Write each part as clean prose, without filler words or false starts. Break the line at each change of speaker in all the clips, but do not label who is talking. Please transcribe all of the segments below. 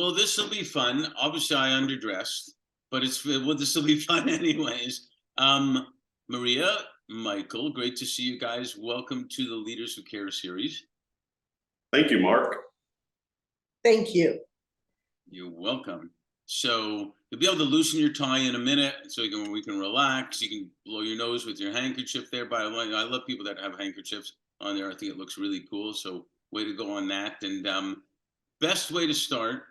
Well, this will be fun. Obviously, I underdressed, but this will be fun anyways. Maria, Michael, great to see you guys. Welcome to the Leaders Who Care series.
Thank you, Mark.
Thank you.
You're welcome. So you'll be able to loosen your tie in a minute, so we can relax. You can blow your nose with your handkerchief there. By the way, I love people that have handkerchiefs on there. I think it looks really cool. So way to go on that. And best way to start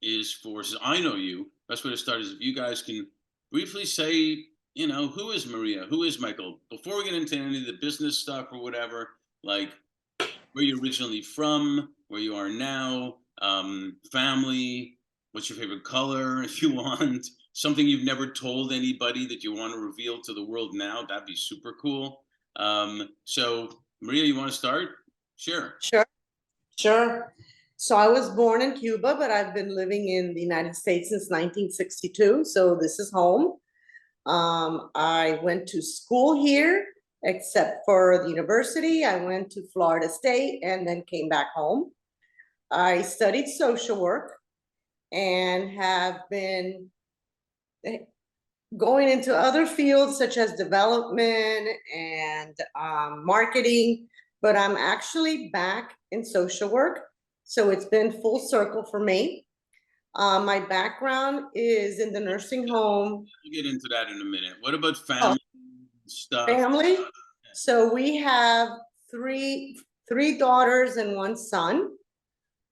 is since I know you, best way to start is if you guys can briefly say, who is Maria? Who is Michael? Before we get into any of the business stuff or whatever, like where you're originally from, where you are now, family, what's your favorite color, if you want, something you've never told anybody that you want to reveal to the world now, that'd be super cool. So Maria, you want to start? Sure.
Sure. So I was born in Cuba, but I've been living in the United States since 1962. So this is home. I went to school here, except for the university. I went to Florida State and then came back home. I studied social work and have been going into other fields such as development and marketing, but I'm actually back in social work. So it's been full circle for me. My background is in the nursing home.
We'll get into that in a minute. What about family stuff?
Family. So we have three daughters and one son.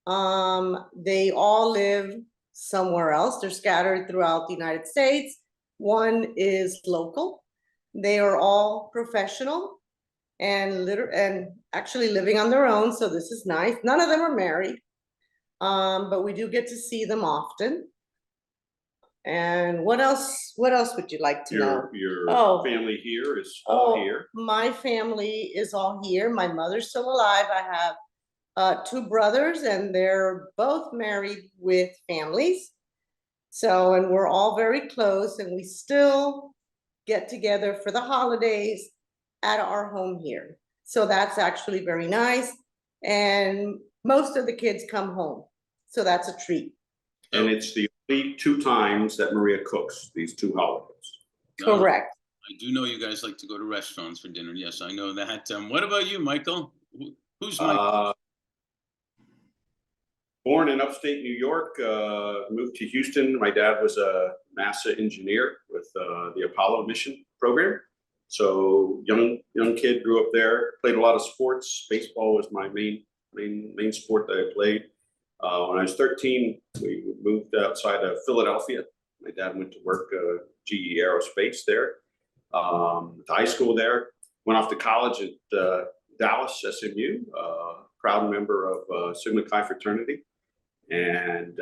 They all live somewhere else. They're scattered throughout the United States. One is local. They are all professional and actually living on their own. So this is nice. None of them are married, but we do get to see them often. And what else would you like to know?
Your family here is all here?
My family is all here. My mother's still alive. I have 2 brothers, and they're both married with families. So, and we're all very close, and we still get together for the holidays at our home here. So that's actually very nice. And most of the kids come home. So that's a treat.
And it's the only 2 times that Maria cooks these 2 holidays.
Correct.
I do know you guys like to go to restaurants for dinner. Yes, I know that. What about you, Michael? Who's Michael?
Born in upstate New York, moved to Houston. My dad was a NASA engineer with the Apollo mission program. So young kid, grew up there, played a lot of sports. Baseball was my main sport that I played. When I was 13, we moved outside of Philadelphia. My dad went to work GE Aerospace there. To high school there. Went off to college at Dallas, SMU, proud member of Sigma Chi fraternity, and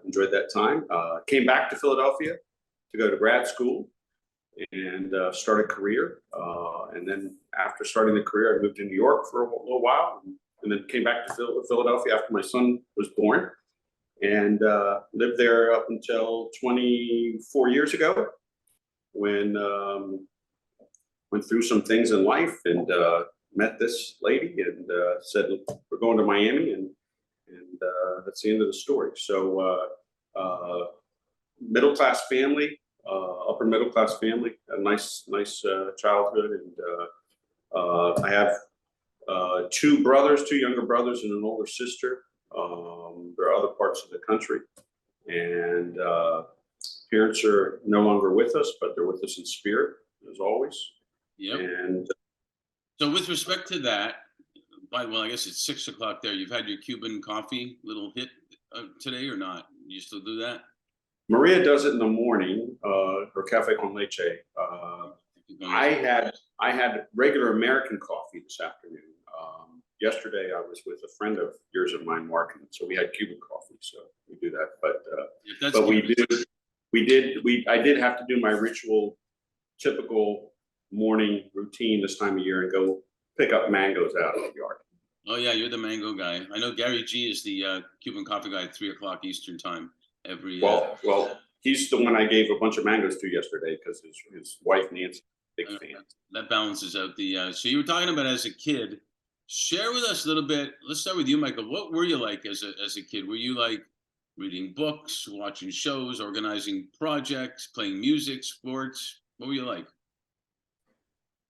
enjoyed that time. Came back to Philadelphia to go to grad school and start a career. And then after starting the career, I moved to New York for a little while, and then came back to Philadelphia after my son was born, and lived there up until 24 years ago, when went through some things in life and met this lady and said, we're going to Miami, and that's the end of the story. So middle-class family, upper middle-class family, a nice childhood. And I have 2 younger brothers and an older sister. There are other parts of the country, and parents are no longer with us, but they're with us in spirit, as always.
Yep.
And
so with respect to that, I guess it's 6 o'clock there. You've had your Cuban coffee little hit today or not? You still do that?
Maria does it in the morning, her cafe con leche. I had regular American coffee this afternoon. Yesterday I was with a friend of yours of mine, Mark, and so we had Cuban coffee. So we do that, but I did have to do my typical morning routine this time of year and go pick up mangoes out of the yard.
Oh yeah, you're the mango guy. I know Gary G is the Cuban coffee guy at 3 o'clock Eastern time every.
Well, he's the one I gave a bunch of mangoes to yesterday because his wife Nancy, big fan.
That balances out the. So you were talking about as a kid. Share with us a little bit. Let's start with you, Michael. What were you like as a kid? Were you like reading books, watching shows, organizing projects, playing music, sports? What were you like?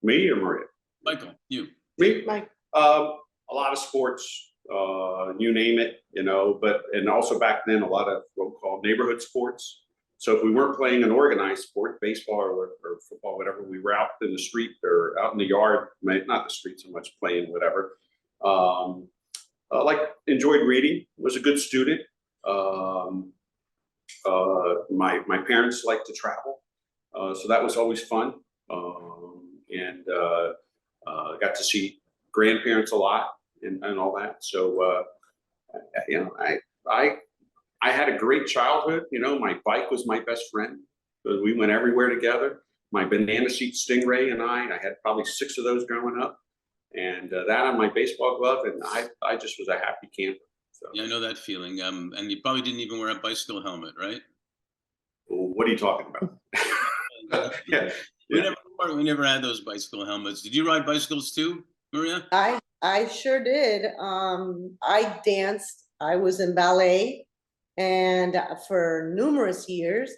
Me or Maria?
Michael, you.
Me?
Like,
A lot of sports, you name it, and also back then, a lot of what we call neighborhood sports. So if we weren't playing an organized sport, baseball or football, whatever, we were out in the street or out in the yard, not the street so much, playing whatever. Enjoyed reading, was a good student. My parents liked to travel, so that was always fun. And got to see grandparents a lot and all that. So I had a great childhood. My bike was my best friend. We went everywhere together. My banana seat Stingray and I had probably 6 of those growing up, and that on my baseball glove, and I just was a happy camper. So.
Yeah, I know that feeling. And you probably didn't even wear a bicycle helmet, right?
What are you talking about? Yeah.
We never had those bicycle helmets. Did you ride bicycles too, Maria?
I sure did. I danced. I was in ballet and for numerous years.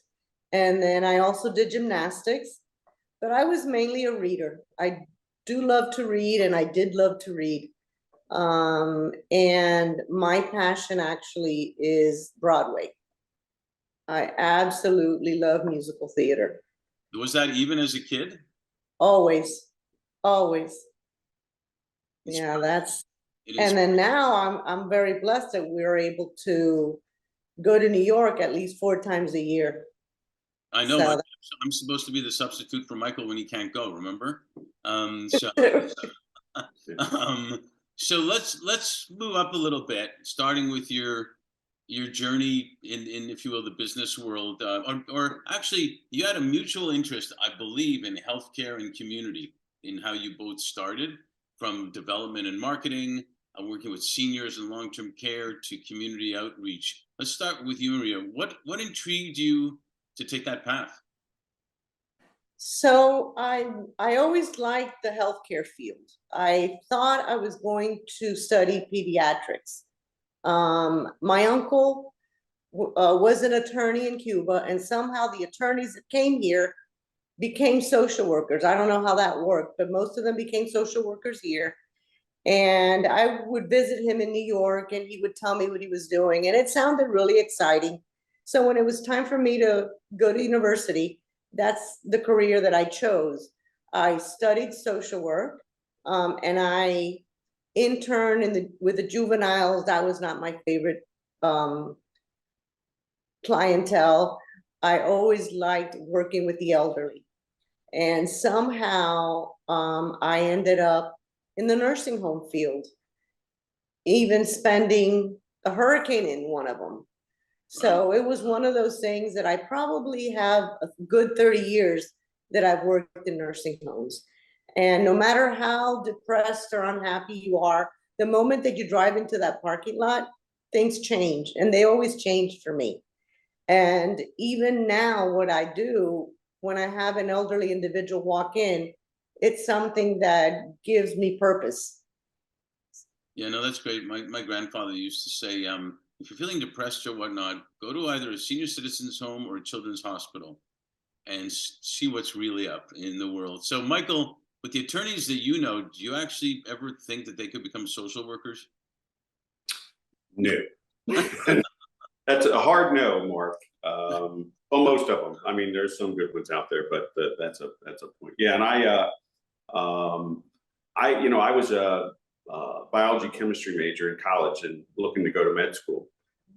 And then I also did gymnastics, but I was mainly a reader. I do love to read, and I did love to read. And my passion actually is Broadway. I absolutely love musical theater.
Was that even as a kid?
Always, always. Yeah, and then now I'm very blessed that we're able to go to New York at least 4 times a year.
I know.
So
I'm supposed to be the substitute for Michael when he can't go. Remember? So let's move up a little bit, starting with your journey in if you will the business world, or actually you had a mutual interest, I believe, in healthcare and community, in how you both started from development and marketing, working with seniors in long-term care to community outreach. Let's start with you, Maria. What intrigued you to take that path?
So I always liked the healthcare field. I thought I was going to study pediatrics. My uncle was an attorney in Cuba, and somehow the attorneys that came here became social workers. I don't know how that worked, but most of them became social workers here. And I would visit him in New York, and he would tell me what he was doing, and it sounded really exciting. So when it was time for me to go to university, that's the career that I chose. I studied social work, and I interned with the juveniles. That was not my favorite clientele. I always liked working with the elderly. And somehow I ended up in the nursing home field, even spending a hurricane in one of them. So it was one of those things that I probably have a good 30 years that I've worked in nursing homes. And no matter how depressed or unhappy you are, the moment that you drive into that parking lot, things change, and they always change for me. And even now, what I do when I have an elderly individual walk in, it's something that gives me purpose.
Yeah, no, that's great. My grandfather used to say, if you're feeling depressed or whatnot, go to either a senior citizens home or a children's hospital and see what's really up in the world. So, Michael, with the attorneys that you know, do you actually ever think that they could become social workers?
No. That's a hard no, Mark. Well, most of them. I mean, there's some good ones out there, but that's a point. Yeah, and I was a biology chemistry major in college and looking to go to med school,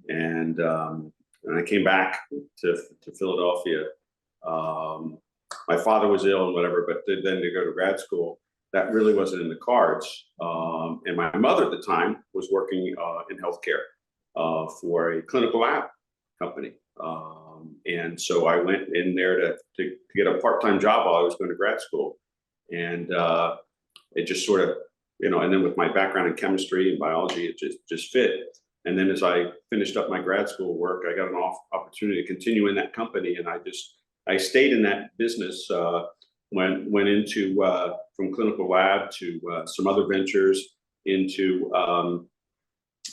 and I came back to Philadelphia. My father was ill and whatever, but then to go to grad school, that really wasn't in the cards. And my mother at the time was working in healthcare for a clinical lab company. And so I went in there to get a part-time job while I was going to grad school. And it just sort of, and then with my background in chemistry and biology, it just fit. And then as I finished up my grad school work, I got an opportunity to continue in that company. And I stayed in that business, went into from clinical lab to some other ventures into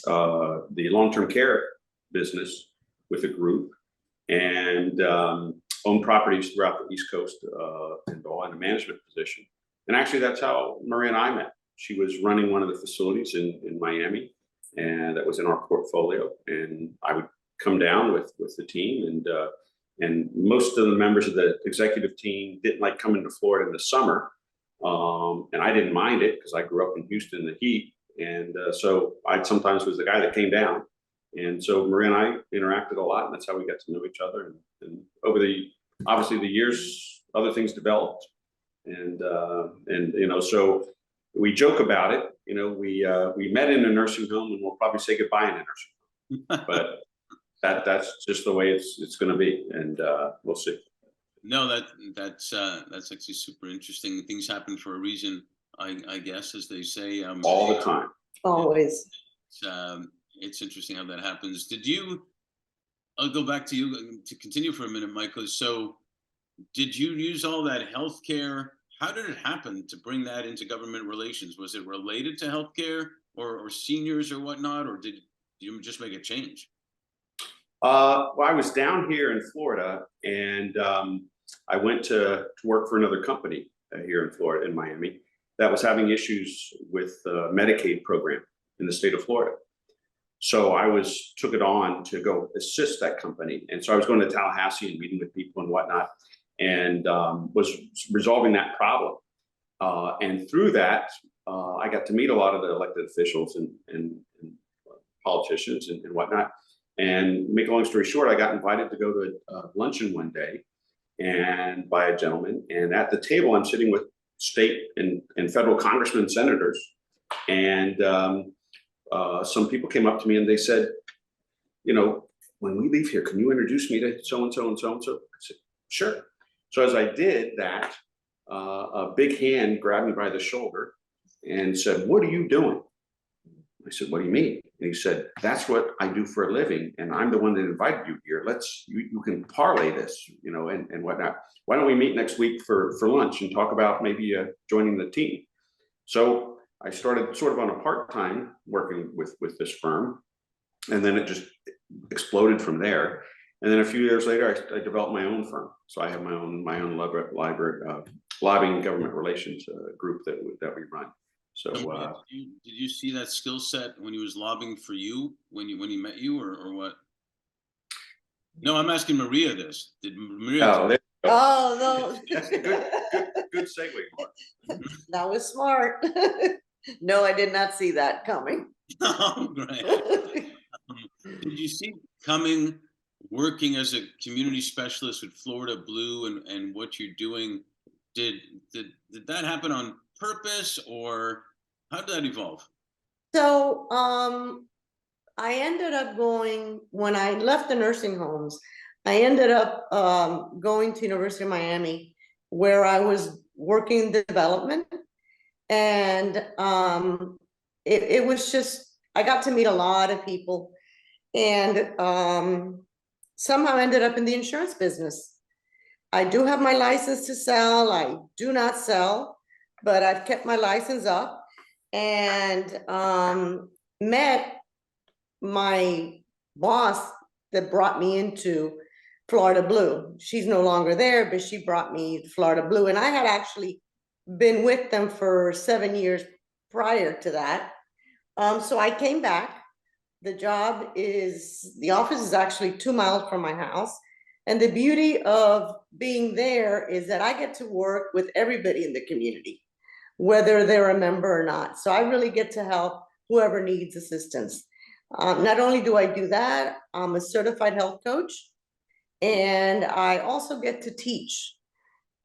the long-term care business. with a group and owned properties throughout the East Coast and all in a management position. And actually, that's how Maria and I met. She was running one of the facilities in Miami, and that was in our portfolio. And I would come down with the team, and most of the members of the executive team didn't like coming to Florida in the summer. And I didn't mind it because I grew up in Houston in the heat. And so I sometimes was the guy that came down. And so Maria and I interacted a lot, and that's how we got to know each other. And over obviously the years, other things developed. And so we joke about it. We met in a nursing home, and we'll probably say goodbye in a nursing home. But that's just the way it's going to be, and we'll see.
No, that's actually super interesting. Things happen for a reason, I guess, as they say.
All the time.
Always.
It's interesting how that happens. I'll go back to you to continue for a minute, Michael. So did you use all that healthcare? How did it happen to bring that into government relations? Was it related to healthcare or seniors or whatnot, or did you just make a change?
Well, I was down here in Florida, and I went to work for another company here in Florida, in Miami, that was having issues with the Medicaid program in the state of Florida. So I took it on to go assist that company. And so I was going to Tallahassee and meeting with people and whatnot, and was resolving that problem. And through that, I got to meet a lot of the elected officials and politicians and whatnot. And make a long story short, I got invited to go to a luncheon one day and by a gentleman. And at the table, I'm sitting with state and federal congressmen and senators. And some people came up to me and they said, when we leave here, can you introduce me to so-and-so and so-and-so? I said, sure. So as I did that, a big hand grabbed me by the shoulder and said, what are you doing? I said, what do you mean? And he said, that's what I do for a living. And I'm the one that invited you here. You can parlay this, and whatnot. Why don't we meet next week for lunch and talk about maybe joining the team? So I started sort of on a part-time working with this firm. And then it just exploded from there. And then a few years later, I developed my own firm. So I have my own lobbying and government relations group that we run. So
did you see that skill set when he was lobbying for you when he met you, or what? No, I'm asking Maria this. Did Maria?
Oh, there you go.
Oh no.
good segue, Mark.
That was smart. No, I did not see that coming.
Oh, great. Did you see coming working as a community specialist with Florida Blue and what you're doing? Did that happen on purpose, or how did that evolve?
So I ended up going, when I left the nursing homes, I ended up going to University of Miami, where I was working development. And it was just, I got to meet a lot of people, and somehow ended up in the insurance business. I do have my license to sell. I do not sell, but I've kept my license up, and met my boss that brought me into Florida Blue. She's no longer there, but she brought me to Florida Blue, and I had actually been with them for 7 years prior to that. So I came back. The office is actually 2 miles from my house. And the beauty of being there is that I get to work with everybody in the community, whether they're a member or not. So I really get to help whoever needs assistance. Not only do I do that, I'm a certified health coach, and I also get to teach.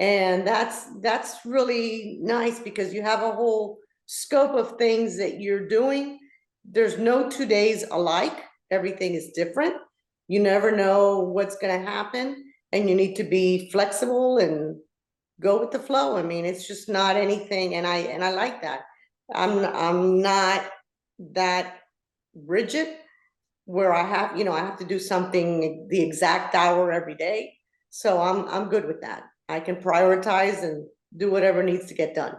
And that's really nice because you have a whole scope of things that you're doing. There's no 2 days alike. Everything is different. You never know what's going to happen, and you need to be flexible and go with the flow. I mean, it's just not anything, and I like that. I'm not that rigid where I have to do something the exact hour every day. So I'm good with that. I can prioritize and do whatever needs to get done.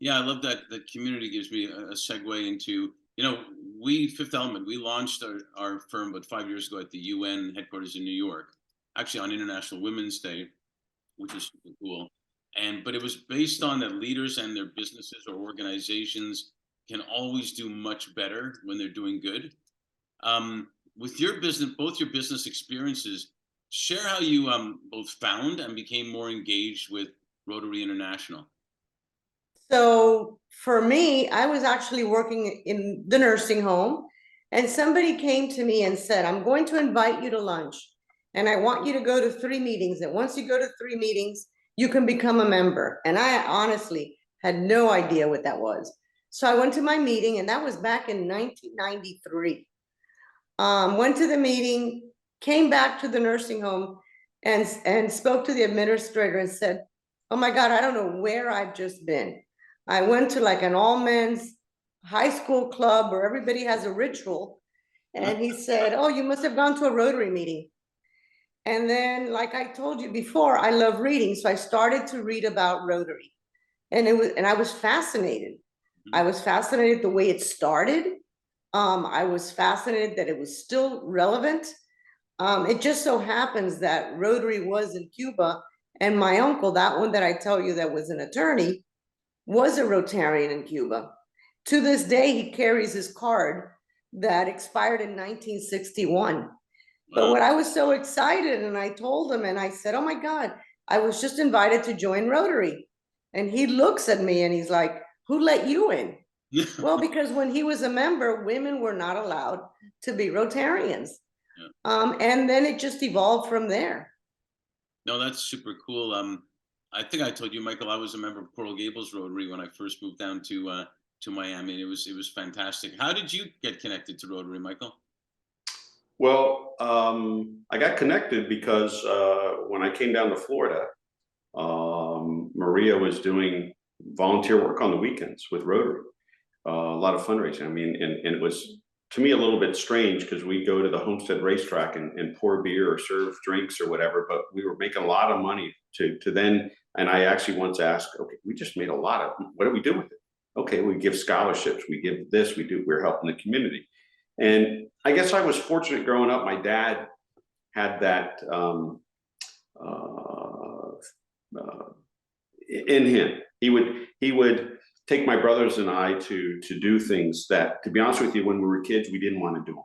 Yeah, I love that. The community gives me a segue into, we Fifth Element, we launched our firm about 5 years ago at the UN headquarters in New York, actually on International Women's Day, which is super cool. But it was based on that leaders and their businesses or organizations can always do much better when they're doing good. With your business, both your business experiences, share how you both found and became more engaged with Rotary International.
So for me, I was actually working in the nursing home, and somebody came to me and said, I'm going to invite you to lunch, and I want you to go to 3 meetings. And once you go to 3 meetings, you can become a member. And I honestly had no idea what that was. So I went to my meeting, and that was back in 1993. Went to the meeting, came back to the nursing home, and spoke to the administrator and said, oh my God, I don't know where I've just been. I went to like an all men's high school club where everybody has a ritual. And he said, oh, you must have gone to a Rotary meeting. And then, like I told you before, I love reading. So I started to read about Rotary. And I was fascinated. I was fascinated the way it started. I was fascinated that it was still relevant. It just so happens that Rotary was in Cuba, and my uncle, that one that I tell you that was an attorney, was a Rotarian in Cuba. To this day, he carries his card that expired in 1961. But what I was so excited, and I told him, and I said, oh my God, I was just invited to join Rotary. And he looks at me and he's like, who let you in? Well, because when he was a member, women were not allowed to be Rotarians. And then it just evolved from there.
No, that's super cool. I think I told you, Michael, I was a member of Coral Gables Rotary when I first moved down to Miami, and it was fantastic. How did you get connected to Rotary, Michael?
Well, I got connected because when I came down to Florida, Maria was doing volunteer work on the weekends with Rotary. A lot of fundraising. I mean, and it was, to me, a little bit strange because we go to the Homestead racetrack and pour beer or serve drinks or whatever, but we were making a lot of money to then, and I actually once asked, okay, we just made a lot of, what do we do with it? Okay, we give scholarships, we give this, we're helping the community. And I guess I was fortunate growing up. My dad had that in him. He would take my brothers and I to do things that, to be honest with you, when we were kids, we didn't want to do them.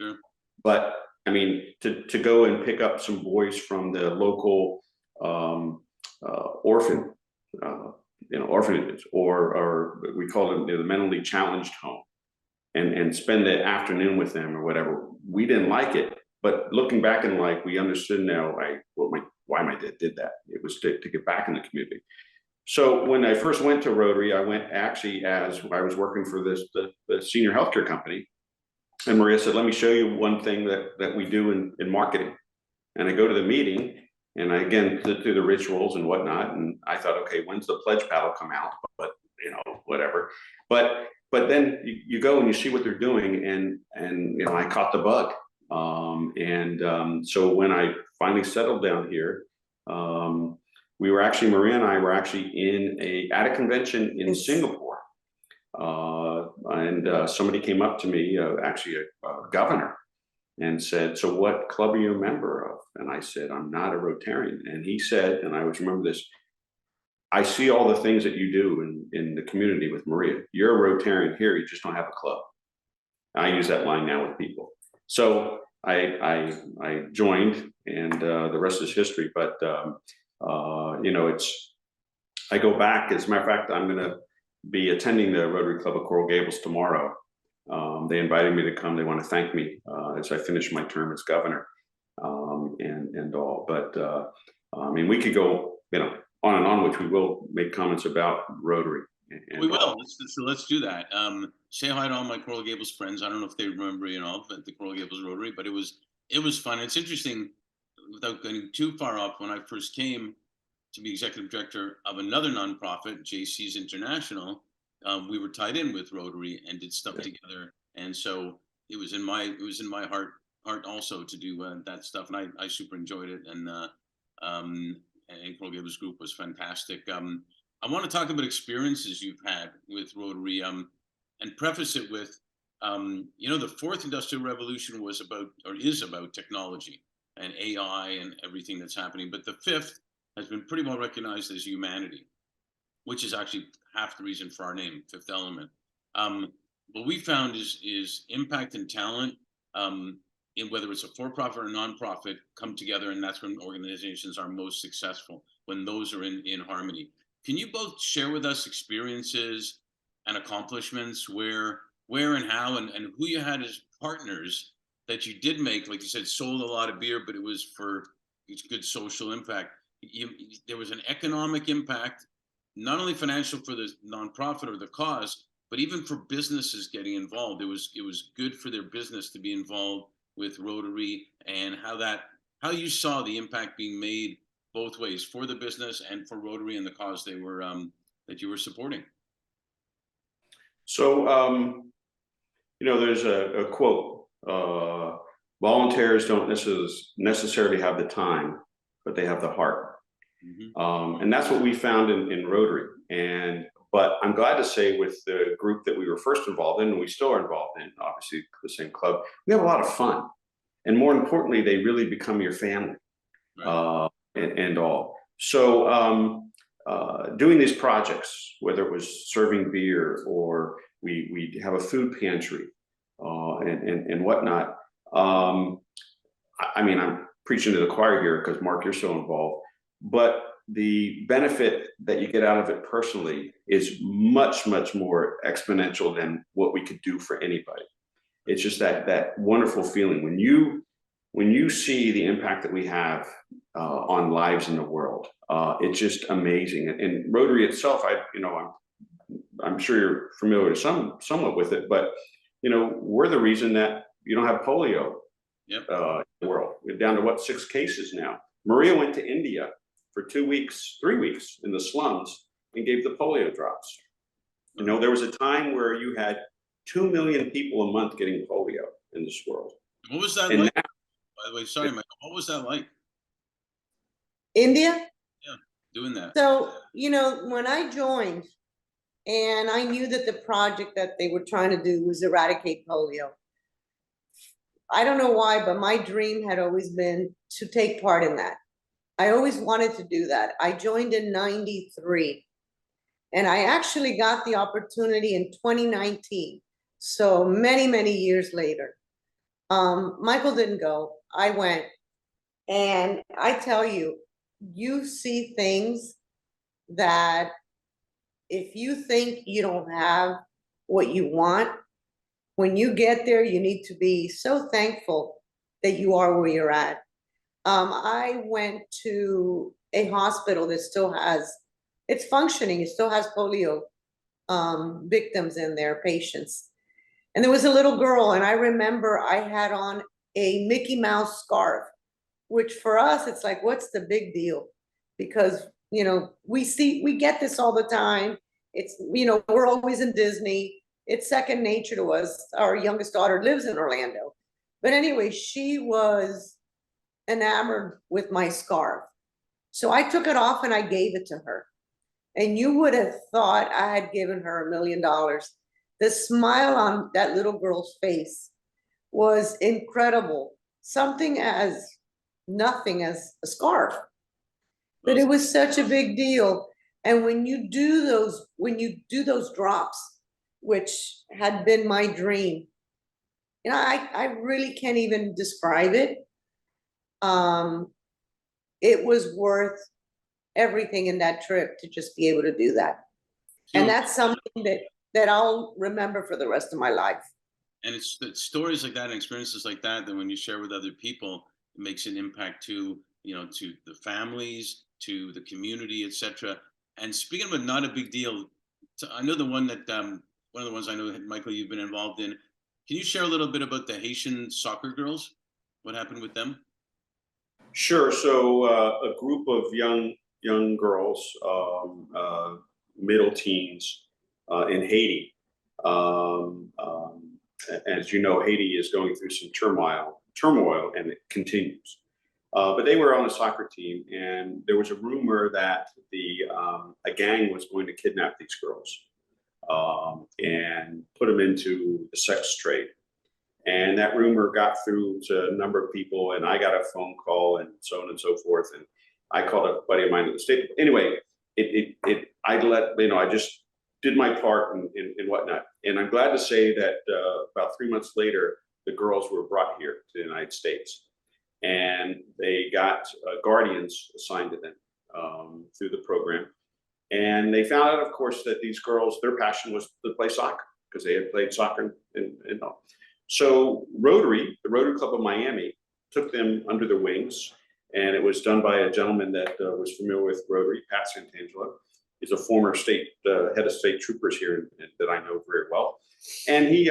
Sure.
But I mean, to go and pick up some boys from the local orphanages, or we call them the mentally challenged home, and spend the afternoon with them or whatever. We didn't like it, but looking back in life, we understood now why my dad did that. It was to get back in the community. So when I first went to Rotary, I went actually as I was working for the senior healthcare company, and Maria said, "Let me show you one thing that we do in marketing." And I go to the meeting, and I again do the rituals and whatnot. And I thought, okay, when's the pledge paddle come out? But whatever. But then you go and you see what they're doing, and I caught the bug. So when I finally settled down here, we were actually, Maria and I were actually at a convention in Singapore. Somebody came up to me, actually a governor, and said, "So what club are you a member of?" And I said, "I'm not a Rotarian." And he said, and I always remember this, "I see all the things that you do in the community with Maria. You're a Rotarian here, you just don't have a club." I use that line now with people. So I joined, and the rest is history. But I go back. As a matter of fact, I'm going to be attending the Rotary Club of Coral Gables tomorrow. They invited me to come. They want to thank me as I finish my term as governor, and all. But I mean, we could go, on and on, which we will make comments about Rotary.
We will. Let's do that. Say hi to all my Coral Gables friends. I don't know if they remember, at the Coral Gables Rotary, but it was fun. It's interesting, without getting too far off. When I first came to be executive director of another nonprofit, JC's International, we were tied in with Rotary and did stuff together. And so it was in my heart also to do that stuff, and I super enjoyed it. And Coral Gables Group was fantastic. I want to talk about experiences you've had with Rotary, and preface it with, The fourth industrial revolution was about, or is about, technology and AI and everything that's happening. But the fifth has been pretty well recognized as humanity, which is actually half the reason for our name, Fifth Element. What we found is impact and talent, in whether it's a for-profit or nonprofit, come together, and that's when organizations are most successful, when those are in harmony. Can you both share with us experiences and accomplishments where and how and who you had as partners that you did make, like you said, sold a lot of beer, but it was for good social impact. There was an economic impact, not only financial for the nonprofit or the cause, but even for businesses getting involved. It was good for their business to be involved with Rotary, and how you saw the impact being made both ways, for the business and for Rotary and the cause they were that you were supporting.
So, there's a quote, volunteers don't necessarily have the time, but they have the heart. Mm-hmm. And that's what we found in Rotary. But I'm glad to say, with the group that we were first involved in, and we still are involved in, obviously the same club, we have a lot of fun. And more importantly, they really become your family, right. And all. So doing these projects, whether it was serving beer or we have a food pantry and whatnot. I mean, I'm preaching to the choir here because, Mark, you're so involved. But the benefit that you get out of it personally is much, much more exponential than what we could do for anybody. It's just that wonderful feeling when you see the impact that we have on lives in the world. It's just amazing. And Rotary itself, I'm sure you're familiar somewhat with it, but we're the reason that you don't have polio. Yep. In the world. We're down to 6 cases now. Maria went to India for 3 weeks in the slums and gave the polio drops. There was a time where you had 2 million people a month getting polio in this world.
What was that like? By the way, sorry, Michael. What was that like?
India?
Yeah, doing that.
So, when I joined, and I knew that the project that they were trying to do was eradicate polio. I don't know why, but my dream had always been to take part in that. I always wanted to do that. I joined in '93, and I actually got the opportunity in 2019. So many, many years later. Michael didn't go. I went. And I tell you, you see things that if you think you don't have what you want, when you get there, you need to be so thankful that you are where you're at. I went to a hospital that still has, it's functioning, it still has polio victims in there, patients. And there was a little girl, and I remember I had on a Mickey Mouse scarf, which for us, it's like, what's the big deal? Because, we get this all the time. It's, we're always in Disney. It's second nature to us. Our youngest daughter lives in Orlando. But anyway, she was enamored with my scarf. So I took it off and I gave it to her. And you would have thought I had given her $1 million. The smile on that little girl's face was incredible. Something as nothing as a scarf. But it was such a big deal. And when you do those drops, which had been my dream, I really can't even describe it. It was worth everything in that trip to just be able to do that. And that's something that I'll remember for the rest of my life.
And it's stories like that and experiences like that when you share with other people, it makes an impact to the families, to the community, etc. And speaking of not a big deal, I know the one that one of the ones I know, Michael, you've been involved in. Can you share a little bit about the Haitian soccer girls? What happened with them?
Sure. So a group of young girls, middle teens, in Haiti. As you know, Haiti is going through some turmoil, and it continues. But they were on a soccer team, and there was a rumor that a gang was going to kidnap these girls. and put them into the sex trade. And that rumor got through to a number of people, and I got a phone call and so on and so forth. And I called a buddy of mine at the state. Anyway, I just did my part and whatnot. And I'm glad to say that about 3 months later, the girls were brought here to the United States, and they got guardians assigned to them through the program. And they found out, of course, that these girls, their passion was to play soccer because they had played soccer and all. So Rotary, the Rotary Club of Miami, took them under their wings, and it was done by a gentleman that was familiar with Rotary, Pat Santangelo. He's a former state head of state troopers here that I know very well, and he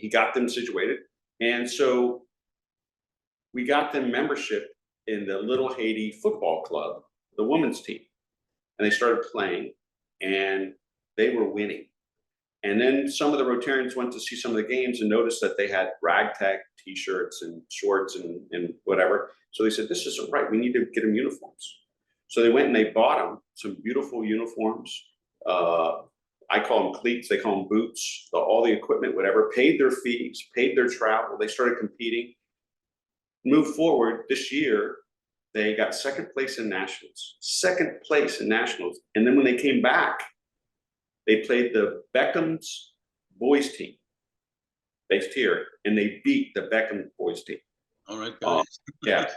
got them situated, and so we got them membership in the Little Haiti Football Club, the women's team, and they started playing, and they were winning. And then some of the Rotarians went to see some of the games and noticed that they had ragtag T-shirts and shorts and whatever. So they said, this isn't right. We need to get them uniforms. So they went and they bought them some beautiful uniforms. I call them cleats. They call them boots, all the equipment, whatever, paid their fees, paid their travel. They started competing. Moved forward this year, they got second place in nationals. And then when they came back, they played the Beckham's boys team based here, and they beat the Beckham boys team.
All right, guys.
Yeah,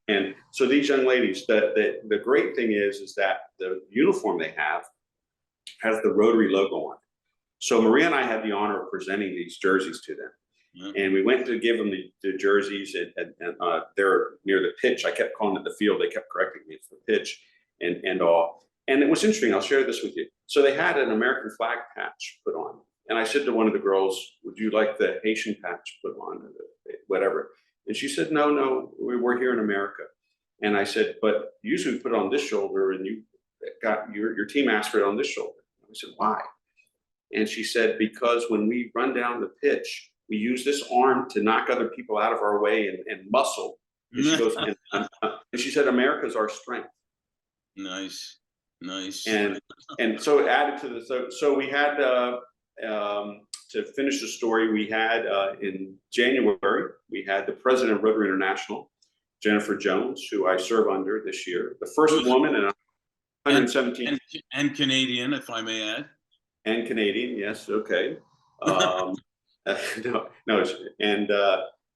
and so these young ladies, the great thing is that the uniform they have has the Rotary logo on it. So Maria and I had the honor of presenting these jerseys to them. Yeah. And we went to give them the jerseys, and they're near the pitch. I kept calling it the field. They kept correcting me. It's the pitch and all. And it was interesting. I'll share this with you. So they had an American flag patch put on. And I said to one of the girls, would you like the Haitian patch put on, whatever? And she said, no, we're here in America. And I said, but usually we put it on this shoulder, and you got your team asked for it on this shoulder. I said, why? And she said, because when we run down the pitch, we use this arm to knock other people out of our way and muscle. And she goes, and she said, America's our strength.
Nice.
And so it added to the, so we had, to finish the story, we had in January, we had the president of Rotary International, Jennifer Jones, who I serve under this year, the first woman in 117.
And Canadian, if I may add.
And Canadian, yes, okay.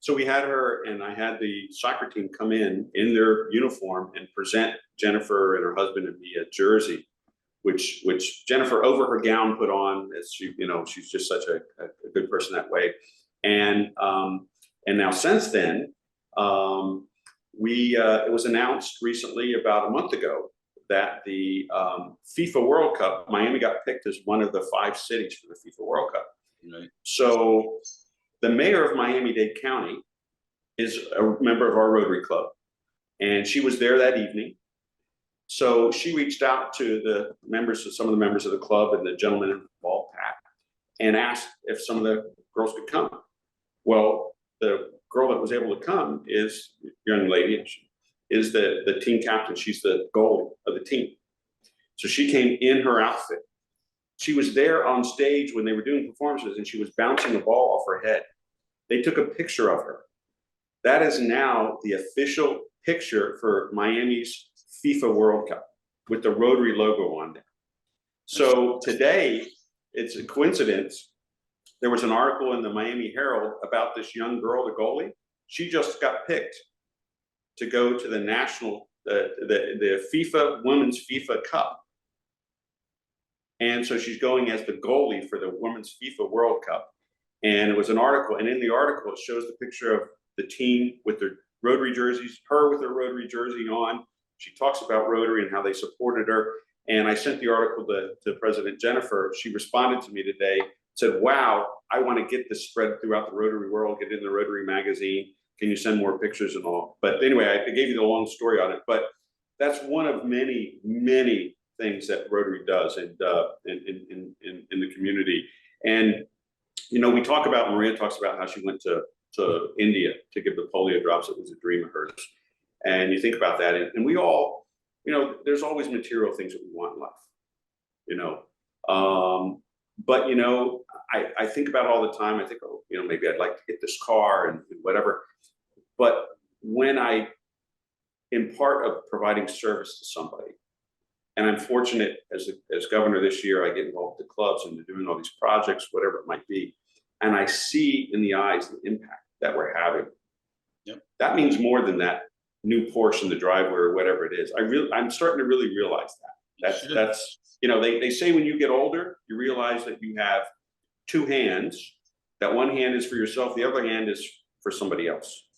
So we had her, and I had the soccer team come in their uniform and present Jennifer and her husband and me a jersey, which Jennifer over her gown put on, as she, she's just such a good person that way. And now since then, it was announced recently about a month ago that the FIFA World Cup, Miami got picked as one of the 5 cities for the FIFA World Cup.
Right.
So the mayor of Miami-Dade County is a member of our Rotary Club, and she was there that evening. So she reached out to some of the members of the club and the gentleman involved, Pat, and asked if some of the girls could come. Well, the girl that was able to come is a young lady, is the team captain. She's the goalie of the team. So she came in her outfit. She was there on stage when they were doing performances, and she was bouncing the ball off her head. They took a picture of her. That is now the official picture for Miami's FIFA World Cup with the Rotary logo on there. So today, it's a coincidence. There was an article in the Miami Herald about this young girl, the goalie. She just got picked to go to the national, the FIFA Women's FIFA Cup. And so she's going as the goalie for the Women's FIFA World Cup. And it was an article, and in the article, it shows the picture of the team with their Rotary jerseys, her with her Rotary jersey on. She talks about Rotary and how they supported her. And I sent the article to President Jennifer. She responded to me today, said, wow, I want to get this spread throughout the Rotary world, get in the Rotary magazine. Can you send more pictures and all? But anyway, I gave you the long story on it. But that's one of many, many things that Rotary does in the community. And, we talk about, Maria talks about how she went to India to give the polio drops. It was a dream of hers. And you think about that, and we all, there's always material things that we want in life. But I think about it all the time. I think, oh, maybe I'd like to get this car and whatever. But when I am part of providing service to somebody, and I'm fortunate as governor this year, I get involved with the clubs and they're doing all these projects, whatever it might be, and I see in the eyes the impact that we're having.
Yep.
That means more than that new Porsche in the driveway or whatever it is. I'm starting to really realize that. That's they say when you get older, you realize that you have two hands. That one hand is for yourself, the other hand is for somebody else.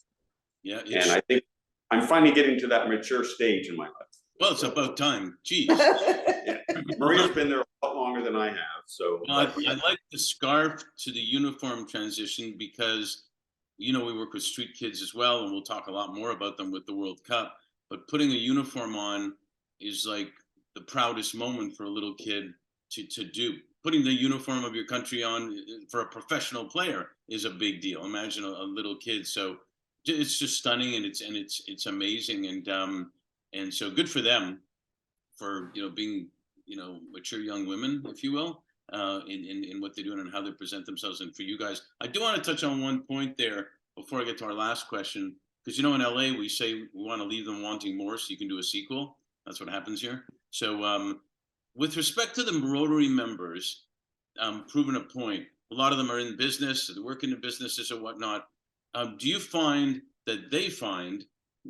Yeah.
And I think I'm finally getting to that mature stage in my life.
Well, it's about time. Geez.
Yeah. Maria's been there a lot longer than I have. So
I like the scarf to the uniform transition because, we work with street kids as well, and we'll talk a lot more about them with the World Cup. But putting a uniform on is like the proudest moment for a little kid to do. Putting the uniform of your country on for a professional player is a big deal. Imagine a little kid. So it's just stunning, and it's amazing, and so good for them for being mature young women, if you will, in what they're doing and how they present themselves. And for you guys, I do want to touch on one point there before I get to our last question, because in LA we say we want to leave them wanting more, so you can do a sequel. That's what happens here. So with respect to the Rotary members, proving a point, a lot of them are in business, they work in the businesses or whatnot. Do you find that they find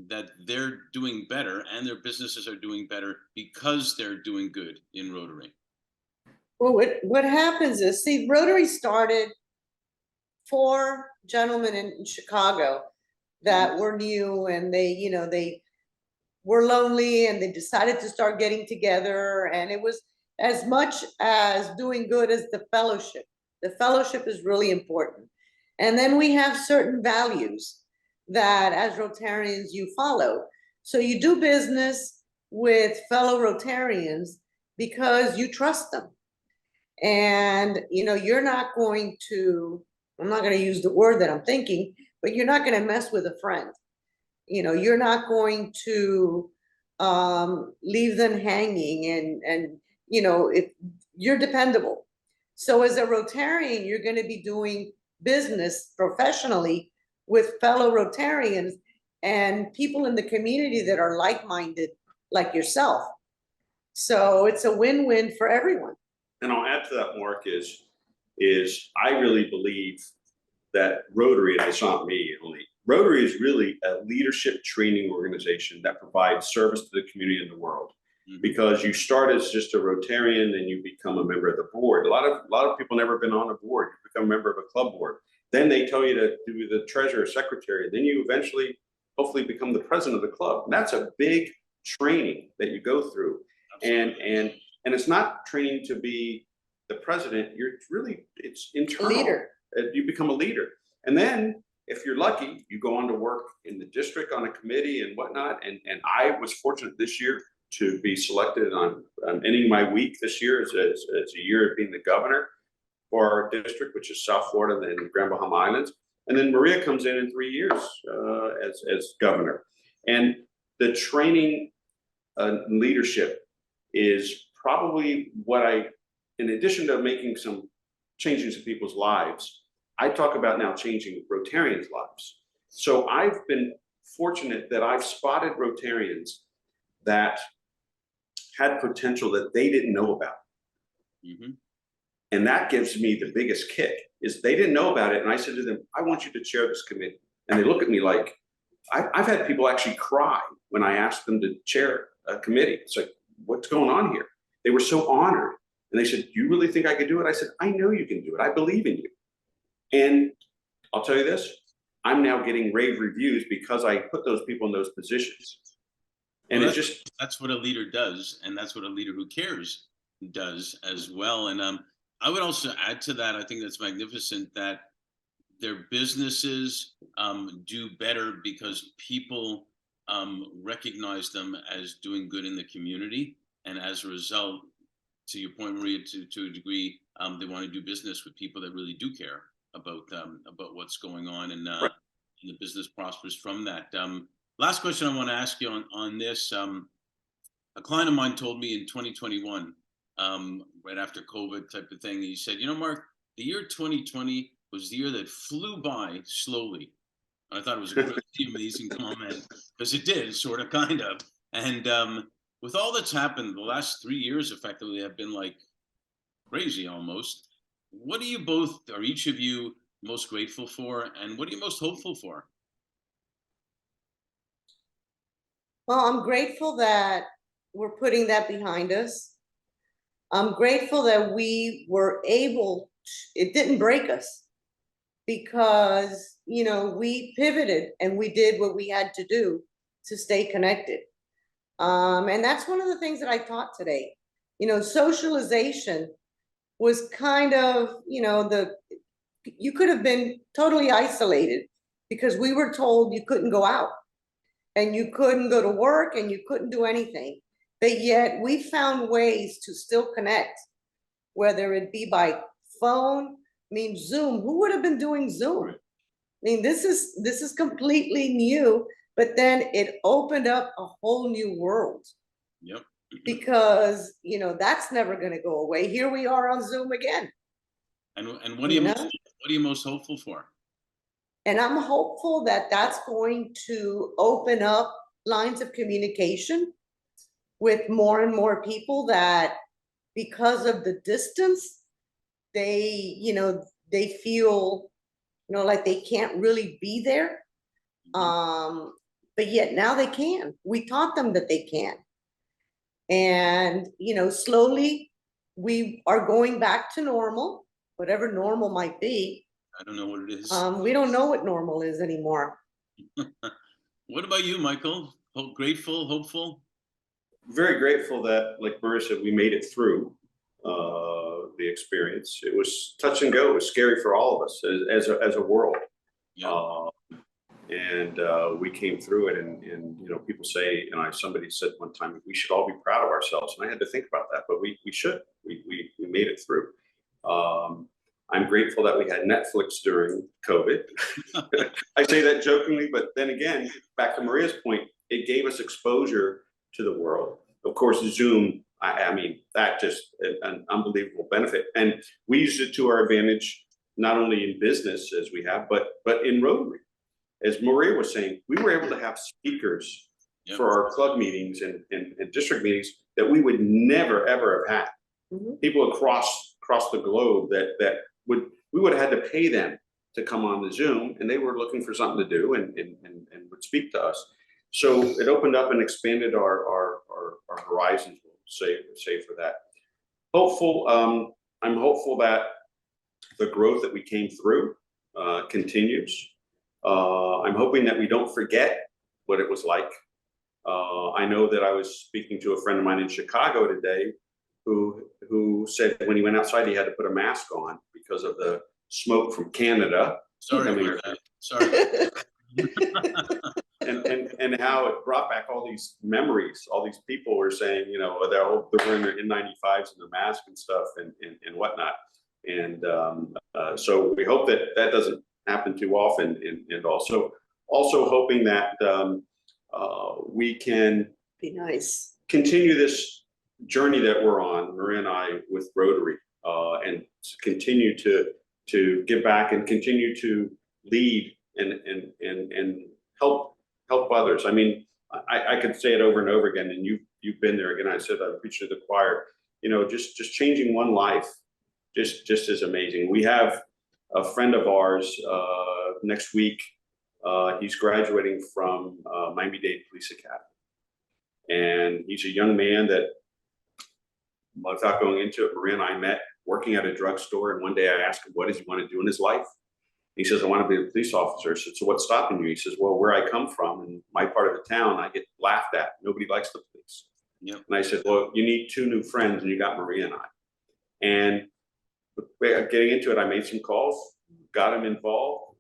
that they're doing better and their businesses are doing better because they're doing good in Rotary?
Well, what happens is, see, Rotary started 4 gentlemen in Chicago that were new, and they were lonely, and they decided to start getting together, and it was as much as doing good as the fellowship. The fellowship is really important. And then we have certain values that as Rotarians you follow. So you do business with fellow Rotarians because you trust them. And you're not going to, I'm not going to use the word that I'm thinking, but you're not going to mess with a friend. You're not going to leave them hanging, and if you're dependable. So as a Rotarian, you're going to be doing business professionally with fellow Rotarians and people in the community that are like-minded like yourself. So it's a win-win for everyone.
And I'll add to that, Mark, is I really believe that Rotary, and it's not me only, Rotary is really a leadership training organization that provides service to the community and the world. Mm-hmm. Because you start as just a Rotarian and you become a member of the board. A lot of people never been on a board. You become a member of a club board. Then they tell you to do the treasurer, secretary. Then you eventually, hopefully, become the president of the club. And that's a big training that you go through. And it's not training to be the president. It's internal.
Leader.
You become a leader. And then if you're lucky, you go on to work in the district on a committee and whatnot. And I was fortunate this year to be selected on ending my week this year as a year of being the governor for our district, which is South Florida and the Grand Bahama Islands. And then Maria comes in 3 years as governor. And the training leadership is probably what in addition to making some changes in people's lives, I talk about now changing Rotarians' lives. So I've been fortunate that I've spotted Rotarians that had potential that they didn't know about. Mm-hmm. And that gives me the biggest kick, is they didn't know about it. And I said to them, I want you to chair this committee. And they look at me like, I've had people actually cry when I asked them to chair a committee. It's like, what's going on here? They were so honored. And they said, do you really think I could do it? I said, I know you can do it. I believe in you. And I'll tell you this, I'm now getting rave reviews because I put those people in those positions. And
well, that's what a leader does. And that's what a leader who cares does as well. And I would also add to that, I think that's magnificent that their businesses do better because people recognize them as doing good in the community. And as a result, to your point, Maria, to a degree, they want to do business with people that really do care about what's going on, and
right.
And the business prospers from that. Last question I want to ask you on this. A client of mine told me in 2021 right after COVID type of thing. He said, you know, Mark, the year 2020 was the year that flew by slowly. I thought it was a really amazing comment because it did, sort of, kind of. And with all that's happened, the last 3 years effectively have been like crazy almost. What are you both, or each of you, most grateful for, and what are you most hopeful for?
Well, I'm grateful that we're putting that behind us. I'm grateful that we were able, it didn't break us because, you know, we pivoted and we did what we had to do to stay connected. And that's one of the things that I taught today. You know, socialization was kind of, you know, you could have been totally isolated because we were told you couldn't go out and you couldn't go to work and you couldn't do anything. But yet we found ways to still connect, whether it be by phone. I mean, Zoom, who would have been doing Zoom? I mean, this is completely new, but then it opened up a whole new world.
Yep.
Because, you know, that's never going to go away. Here we are on Zoom again.
And what are you most hopeful for?
And I'm hopeful that that's going to open up lines of communication with more and more people that, because of the distance, they, you know, they feel, you know, like they can't really be there. But yet now they can. We taught them that they can. And, you know, slowly we are going back to normal, whatever normal might be.
I don't know what it is.
We don't know what normal is anymore.
What about you, Michael? Grateful, hopeful?
Very grateful that, like Maria said, we made it through the experience. It was touch and go. It was scary for all of us as a world.
Yeah.
And we came through it, and you know, people say, and somebody said one time, we should all be proud of ourselves, and I had to think about that, but we should. We made it through. I'm grateful that we had Netflix during COVID. I say that jokingly, but then again, back to Maria's point, it gave us exposure to the world. Of course, Zoom, I mean, that just an unbelievable benefit, and we used it to our advantage, not only in business as we have, but in Rotary. As Maria was saying, we were able to have speakers for our club meetings and district meetings that we would never, ever have had. Mm-hmm. People across the globe that we would have had to pay them to come on the Zoom, and they were looking for something to do and would speak to us. So it opened up and expanded our horizons, we'll say for that. Hopeful, I'm hopeful that the growth that we came through continues. I'm hoping that we don't forget what it was like. I know that I was speaking to a friend of mine in Chicago today who said when he went outside he had to put a mask on because of the smoke from Canada.
Sorry about that. Sorry.
and how it brought back all these memories. All these people were saying, you know, they're wearing their N95s and the mask and stuff and whatnot. And so we hope that doesn't happen too often, and also hoping that we can
be nice,
continue this journey that we're on, Maria and I, with Rotary, and continue to give back and continue to lead and help others. I mean, I could say it over and over again, and you've been there again. I said I preached to the choir. You know, just changing one life just is amazing. We have a friend of ours next week. He's graduating from Miami-Dade Police Academy, and he's a young man that, without going into it, Maria and I met working at a drugstore, and one day I asked him, what does he want to do in his life? He says, I want to be a police officer. I said, so what's stopping you? He says, well, where I come from, in my part of the town, I get laughed at. Nobody likes the police. Yep. And I said, well, you need 2 new friends, and you got Maria and I. And getting into it, I made some calls, got him involved.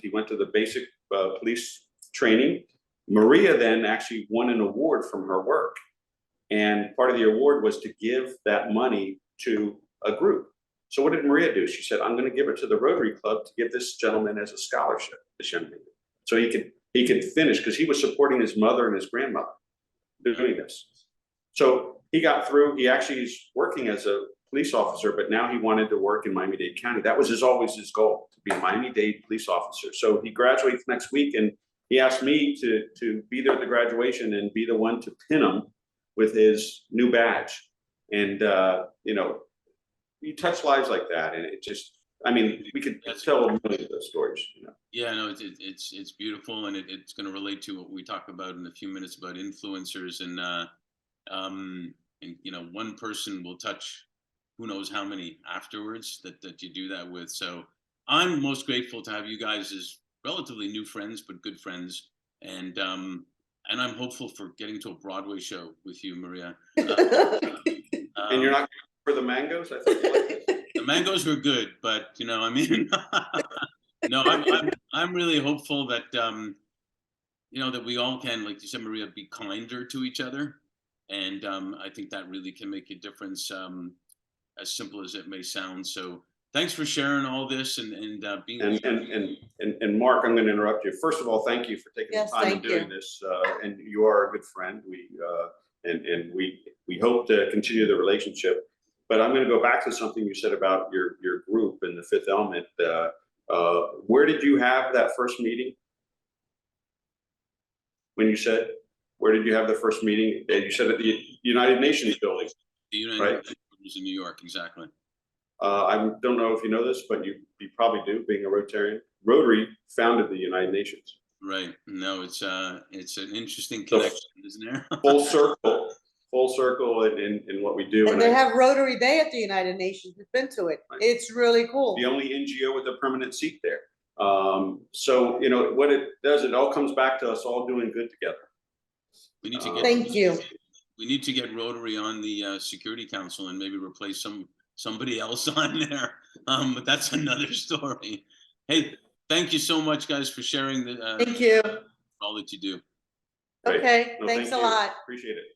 He went to the basic police training. Maria then actually won an award from her work. And part of the award was to give that money to a group. So what did Maria do? She said, I'm going to give it to the Rotary Club to give this gentleman as a scholarship, this young man. So he could finish, because he was supporting his mother and his grandmother doing this. So he got through. He actually is working as a police officer, but now he wanted to work in Miami-Dade County. That was always his goal, to be a Miami-Dade police officer. So he graduates next week, and he asked me to be there at the graduation and be the one to pin him with his new badge. And you know, you touch lives like that, and it just, I mean, we could tell a million of those stories. You know?
Yeah, no, it's beautiful, and it's going to relate to what we talk about in a few minutes about influencers, and you know, one person will touch who knows how many afterwards that you do that with. So I'm most grateful to have you guys as relatively new friends, but good friends, and I'm hopeful for getting to a Broadway show with you, Maria.
And you're not for the mangoes? I thought you liked it.
The mangoes were good, but you know, I mean, no, I'm really hopeful that you know, that we all can, like you said, Maria, be kinder to each other, and I think that really can make a difference. As simple as it may sound. So thanks for sharing all this and being.
And Mark, I'm going to interrupt you. First of all, thank you for taking the time and doing this. And you are a good friend. We hope to continue the relationship. But I'm going to go back to something you said about your group and the Fifth Element. Where did you have that first meeting? When you said, where did you have the first meeting? And you said at the United Nations building.
The United Nations was in New York, exactly.
I don't know if you know this, but you probably do, being a Rotarian. Rotary founded the United Nations.
Right. No, it's an interesting connection, isn't there?
full circle in what we do.
And they have Rotary Day at the United Nations. We've been to it. Right. It's really cool.
The only NGO with a permanent seat there. So, you know, what it does, it all comes back to us all doing good together.
We need to get,
thank you.
We need to get Rotary on the Security Council and maybe replace somebody else on there. But that's another story. Hey, thank you so much, guys, for sharing the
thank you.
all that you do.
Okay, thanks a lot.
Appreciate it.